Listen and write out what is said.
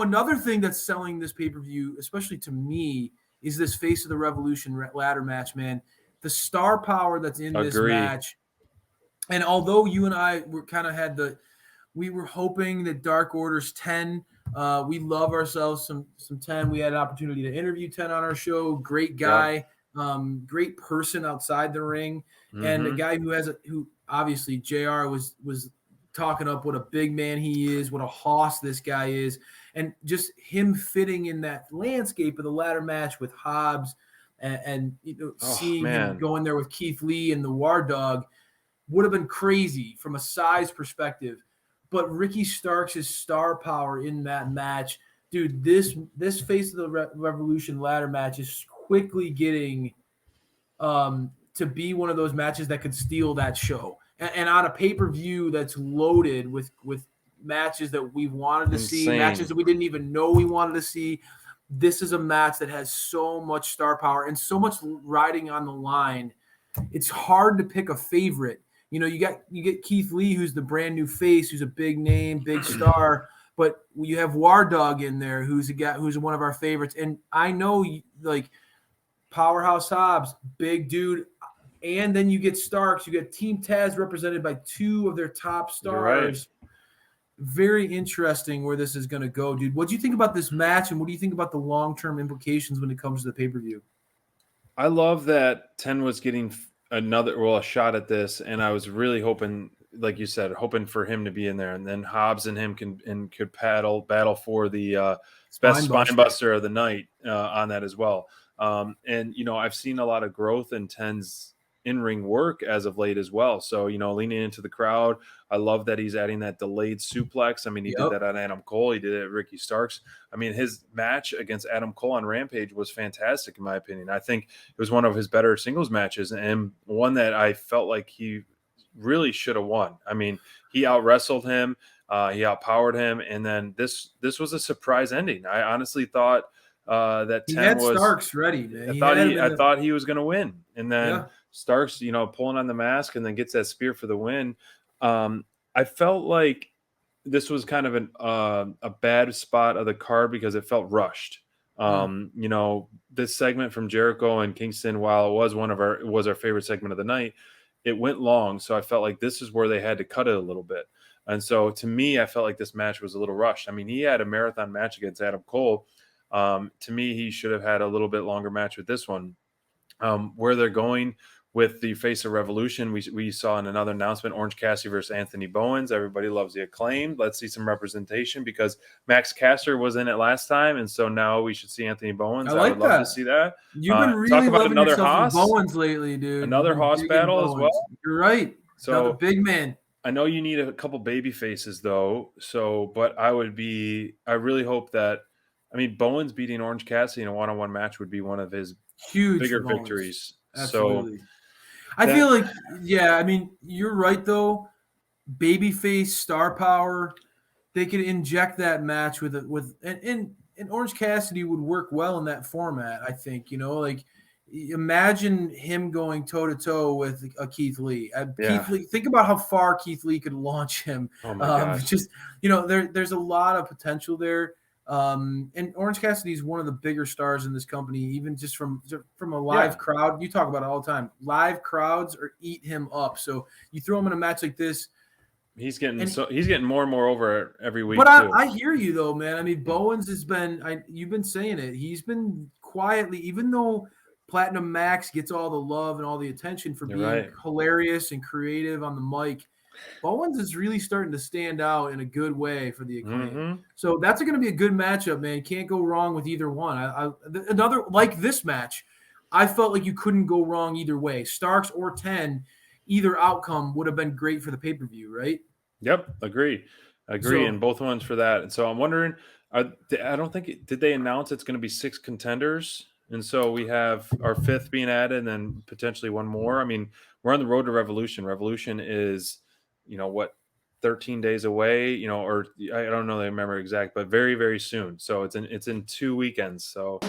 another thing that's selling this pay-per-view, especially to me, is this Face of the Revolution ladder match, man. The star power that's in this match. And although you and I were kind of we were hoping that Dark Order's 10. We love ourselves some 10. We had an opportunity to interview 10 on our show. Great guy, great person outside the ring, and a guy who obviously JR was talking up what a big man he is, what a hoss this guy is, and just him fitting in that landscape of the ladder match with Hobbs, and seeing him going there with Keith Lee and the War Dog would have been crazy from a size perspective. But Ricky Starks' star power in that match, dude, this Face of the Revolution ladder match is quickly getting to be one of those matches that could steal that show. And on a pay-per-view that's loaded with matches that we wanted to see, matches that we didn't even know we wanted to see, this is a match that has so much star power and so much riding on the line. It's hard to pick a favorite. You get Keith Lee, who's the brand new face, who's a big name, big star, but you have War Dog in there, who's a guy who's one of our favorites. And I know, like, Powerhouse Hobbs, big dude, and then you get Starks. You get Team Taz represented by two of their top stars. Very interesting where this is going to go, dude. What do you think about this match, and what do you think about the long-term implications when it comes to the pay-per-view? I love that 10 was getting a shot at this, and I was really hoping, like you said, for him to be in there, and then Hobbs and him could battle for the best spine buster of the night on that as well. And I've seen a lot of growth in 10's in-ring work as of late as well. So leaning into the crowd, I love that he's adding that delayed suplex. I mean, he did that on Adam Cole, he did it at Ricky Starks. I mean, his match against Adam Cole on Rampage was fantastic in my opinion. I think it was one of his better singles matches, and one that I felt like he really should have won. I mean, he out-wrestled him, he outpowered him, and then this was a surprise ending. I honestly thought that 10 was Starks ready, man. I thought he was going to win, and then Starks, pulling on the mask and then gets that spear for the win. I felt like this was kind of a bad spot of the card because it felt rushed. This segment from Jericho and Kingston, while it was our favorite segment of the night, it went long. So I felt like this is where they had to cut it a little bit. And so to me, I felt like this match was a little rushed. I mean, he had a marathon match against Adam Cole. To me, he should have had a little bit longer match with this one. Where they're going with the Face of Revolution, we saw in another announcement, Orange Cassidy versus Anthony Bowens. Everybody loves the Acclaimed. Let's see some representation because Max Caster was in it last time, and so now we should see Anthony Bowens. I would love to see that. You've been really loving yourself with Bowens lately, dude. Another Hoss battle as well. You're right. So another big man. I know you need a couple baby faces though. But I really hope that. I mean, Bowens beating Orange Cassidy in a one-on-one match would be one of his bigger victories. Absolutely. So I feel like, I mean, you're right though. Babyface, star power, they could inject that match and Orange Cassidy would work well in that format. I think, imagine him going toe to toe with a Keith Lee. Keith Lee. Think about how far Keith Lee could launch him. Oh my gosh. Just there's a lot of potential there. And Orange Cassidy is one of the bigger stars in this company, even just from a live crowd. You talk about it all the time. Live crowds eat him up. So you throw him in a match like this, he's getting more and more over every week. But I hear you though, man. I mean, Bowens has been. You've been saying it. He's been quietly, even though Platinum Max gets all the love and all the attention for being hilarious and creative on the mic. Bowens is really starting to stand out in a good way for the Acclaim. Mm-hmm. So that's going to be a good matchup, man. Can't go wrong with either one. Another like this match, I felt like you couldn't go wrong either way. Starks or 10, either outcome would have been great for the pay-per-view, right? Yep, agree. And both ones for that. And so I'm wondering, did they announce it's going to be 6 contenders? And so we have our 5th being added and then potentially one more. I mean, we're on the road to Revolution. Revolution is 13 days away, or I don't know the remember exact, but very, very soon. So it's in 2 weekends. So